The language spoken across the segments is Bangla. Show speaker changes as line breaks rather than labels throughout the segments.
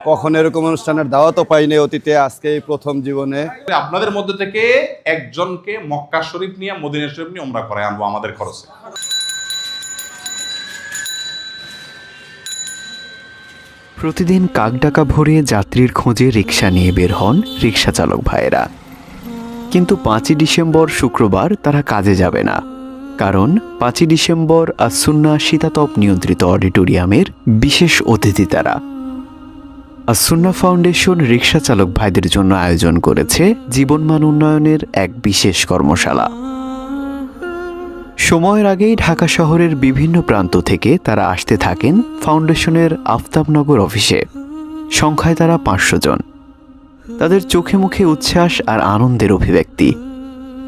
কখনো এরকম অনুষ্ঠানের দাওয়াতও পাইনি অতীতে, আজকে এই প্রথম জীবনে।
আপনাদের মধ্যে থেকে একজনকে মক্কা শরীফ নিয়ে মদিনা শরীফ নিয়ে উমরা করে আনবো আমাদের খরচে।
প্রতিদিন কাকডাকা ভরে যাত্রীর খোঁজে রিকশা নিয়ে বের হন রিকশা চালক ভাইয়েরা। কিন্তু 5ই ডিসেম্বর শুক্রবার তারা কাজে যাবে না, কারণ 5ই ডিসেম্বর আসুন্না শীতাতপ নিয়ন্ত্রিত অডিটোরিয়ামের বিশেষ অতিথি তারা। আসুন্না ফাউন্ডেশন রিকশা চালক ভাইদের জন্য আয়োজন করেছে জীবনমান উন্নয়নের এক বিশেষ কর্মশালা। সময়ের আগেই ঢাকা শহরের বিভিন্ন প্রান্ত থেকে তারা আসতে থাকেন ফাউন্ডেশনের আফতাবনগর অফিসে। সংখ্যায় তারা 500 জন। তাদের চোখে মুখে উচ্ছ্বাস আর আনন্দের অভিব্যক্তি,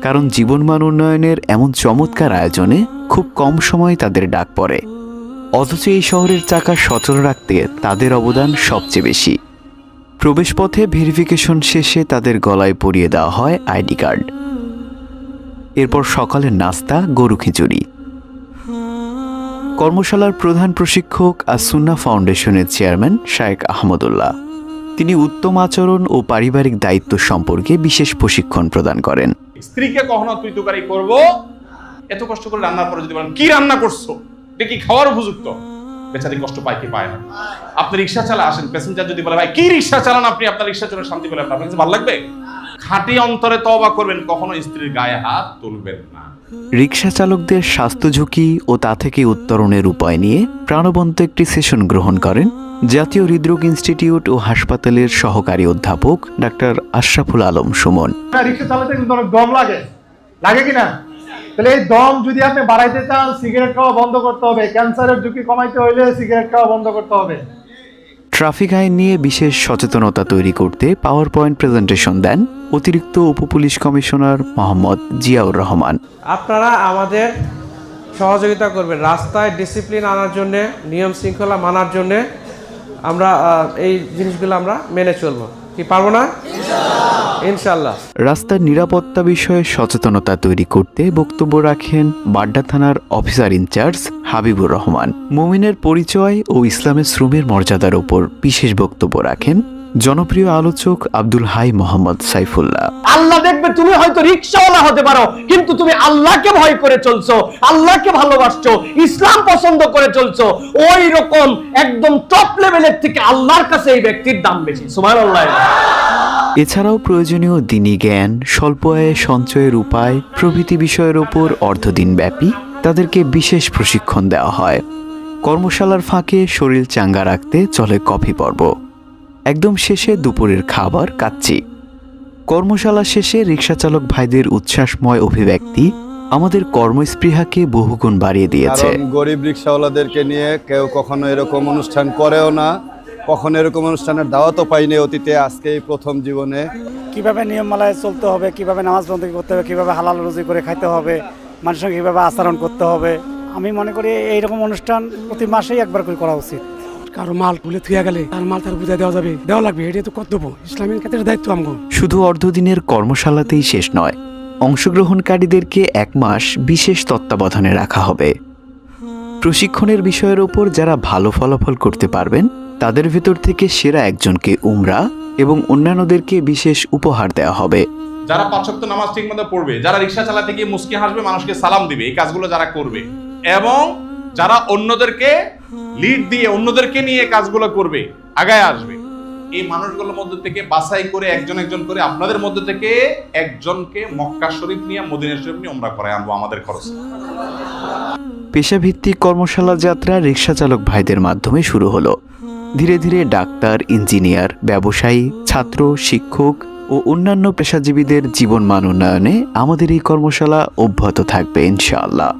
কারণ জীবনমান উন্নয়নের এমন চমৎকার আয়োজনে খুব কম সময় তাদের ডাক পড়ে। অথচ এই শহরের চাকা সচল রাখতে তাদের অবদান সবচেয়ে বেশি। প্রবেশপথে ভেরিফিকেশন শেষে তাদের গলায় পরিয়ে দেওয়া হয় আইডি কার্ড। এরপর সকালের নাস্তা গরু খিচুড়ি। কর্মশালার প্রধান প্রশিক্ষক আসুন্না ফাউন্ডেশনের চেয়ারম্যান শায়েখ আহমদুল্লাহ। তিনি উত্তম আচরণ ও পারিবারিক দায়িত্ব সম্পর্কে বিশেষ প্রশিক্ষণ প্রদান করেন।
স্ত্রীকে কখনো তুই তুকারি করব, এত কষ্ট করে রান্নার পরে যদি বলেন কি রান্না করছো, এটা কি খাওয়ার উপযুক্ত, বেচারি কষ্ট পায় কি পায় না। আপনি রিক্সা চালা আসেন, প্যাসেঞ্জার যদি বলে ভাই কি রিক্সা চালান আপনি, আপনার রিক্সা চলে শান্তি পেলেন, আপনার কাছে ভালো লাগবে? খাঁটি অন্তরে তওবা করবেন, কখনো স্ত্রীর গায়ে হাত তুলবেন না।
রিকশা চালকদের স্বাস্থ্য ঝুঁকি ও তা থেকে উত্তরণের উপায় নিয়ে প্রাণবন্ত একটি সেশন গ্রহণ করেন জাতীয় হৃদরোগ ইনস্টিটিউট ও হাসপাতালের সহকারী অধ্যাপক ডাক্তার আশরাফুল আলম সুমন।
রিকশা চালাতে কিন্তু অনেক দম লাগে, লাগে কিনা? তাহলে এই দম যদি আপনি বাড়াইতে চান, সিগারেট খাওয়া বন্ধ করতে হবে। ক্যান্সারের ঝুঁকি কমাইতে হইলে সিগারেট খাওয়া বন্ধ করতে হবে।
ট্রাফিক আইন নিয়ে বিশেষ সচেতনতা তৈরি করতে পাওয়ার পয়েন্ট প্রেজেন্টেশন দেন অতিরিক্ত উপপুলিশ কমিশনার মোহাম্মদ জিয়াউর রহমান।
আপনারা আমাদের সহযোগিতা করবেন রাস্তায় ডিসিপ্লিন আনার জন্য, নিয়ম শৃঙ্খলা মানার জন্য। আমরা এই জিনিসগুলো আমরা মেনে চলবো, কি পারবো না? ইনশাআল্লাহ।
রাস্তার নিরাপত্তা বিষয়ে সচেতনতা তৈরি করতে বক্তব্য রাখেন বাড্ডা থানার অফিসার ইনচার্জ হাবিবুর রহমান। মুমিনের পরিচয় ও ইসলামের শ্রমের মর্যাদার উপর বিশেষ বক্তব্য রাখেন জনপ্রিয় আলোচক আব্দুল হাই মোহাম্মদ সাইফুল্লাহ।
আল্লাহ দেখবে তুমি হয়তো রিকশাওয়ালা হতে পারো, কিন্তু তুমি আল্লাহকে ভয় করে চলছো, আল্লাহকে ভালোবাসছো, ইসলাম পছন্দ করে চলছো, ওই রকম একদম টপ লেভেলের থেকে আল্লাহর কাছে এই ব্যক্তির দাম বেশি। সুবহানাল্লাহ।
এছাড়াও প্রয়োজনীয় দ্বীনি জ্ঞান, স্বল্প আয়ে সঞ্চয়ের উপায় প্রভৃতি বিষয়ের ওপর অর্ধদিনব্যাপী তাদেরকে বিশেষ প্রশিক্ষণ দেওয়া হয়। কর্মশালার ফাঁকে শরীর চাঙ্গা রাখতে চলে কফি পর্ব। একদম শেষে দুপুরের খাবার কাচ্চি। কর্মশালা শেষে রিকশা চালক ভাইদের উচ্ছ্বাসময় অভিব্যক্তি আমাদের কর্মস্পৃহাকে বহুগুণ বাড়িয়ে দিয়েছে।
গরিব রিকশাওয়ালাদেরকে নিয়ে কেউ কখনো এরকম অনুষ্ঠান করেও না, কখনো এরকম অনুষ্ঠানের দাওয়াতও পাইনি অতীতে, আজকে এই প্রথম জীবনে।
কিভাবে নিয়মমালায় চলতে হবে, কিভাবে নামাজ বন্দী করতে হবে, কিভাবে হালাল রুজি করে খাইতে হবে, মানুষের সঙ্গে কিভাবে আচরণ করতে হবে, আমি মনে করি এইরকম অনুষ্ঠান প্রতি মাসেই একবার করে করা উচিত।
কারো মাল ভুলে থুয়া গেলে তার মাল তার বুঝাই দেওয়া যাবে, দেওয়া লাগবে, এটা তো কর্তব্য, ইসলামের ক্ষেত্রে দায়িত্ব আমগো।
শুধু অর্ধদিনের কর্মশালাতেই শেষ নয়, অংশগ্রহণকারীদেরকে 1 মাস বিশেষ তত্ত্বাবধানে রাখা হবে। প্রশিক্ষণের বিষয়ের ওপর যারা ভালো ফলাফল করতে পারবেন তাদের ভেতর থেকে সেরা একজনকে উমরা এবং অন্যান্যদেরকে বিশেষ উপহার দেওয়া হবে।
যারা 5 ওয়াক্ত নামাজ ঠিকমতো পড়বে, যারা রিকশা চালাতে গিয়ে মুস্কি হাসবে, মানুষকে সালাম দিবে, এই কাজগুলো যারা করবে, এবং যারা অন্যদেরকে লিড দিয়ে অন্যদেরকে নিয়ে কাজগুলো করবে, আগায় আসবে, এই মানুষগুলোর মধ্যে থেকে বাছাই করে একজন একজন করে আপনাদের মধ্যে থেকে একজনকে মক্কা শরীফ নিয়ে মদিনা শরীফ নিয়ে উমরা করে আনবো আমাদের খরচে।
পেশাভিত্তিক কর্মশালা যাত্রা রিকশা চালক ভাইদের মাধ্যমে শুরু হলো। ধীরে ধীরে ডাক্তার, ইঞ্জিনিয়ার, ব্যবসায়ী, ছাত্র, শিক্ষক ও অন্যান্য পেশাজীবীদের জীবনমান উন্নয়নে আমাদের এই কর্মশালা অব্যাহত থাকবে ইনশাআল্লাহ।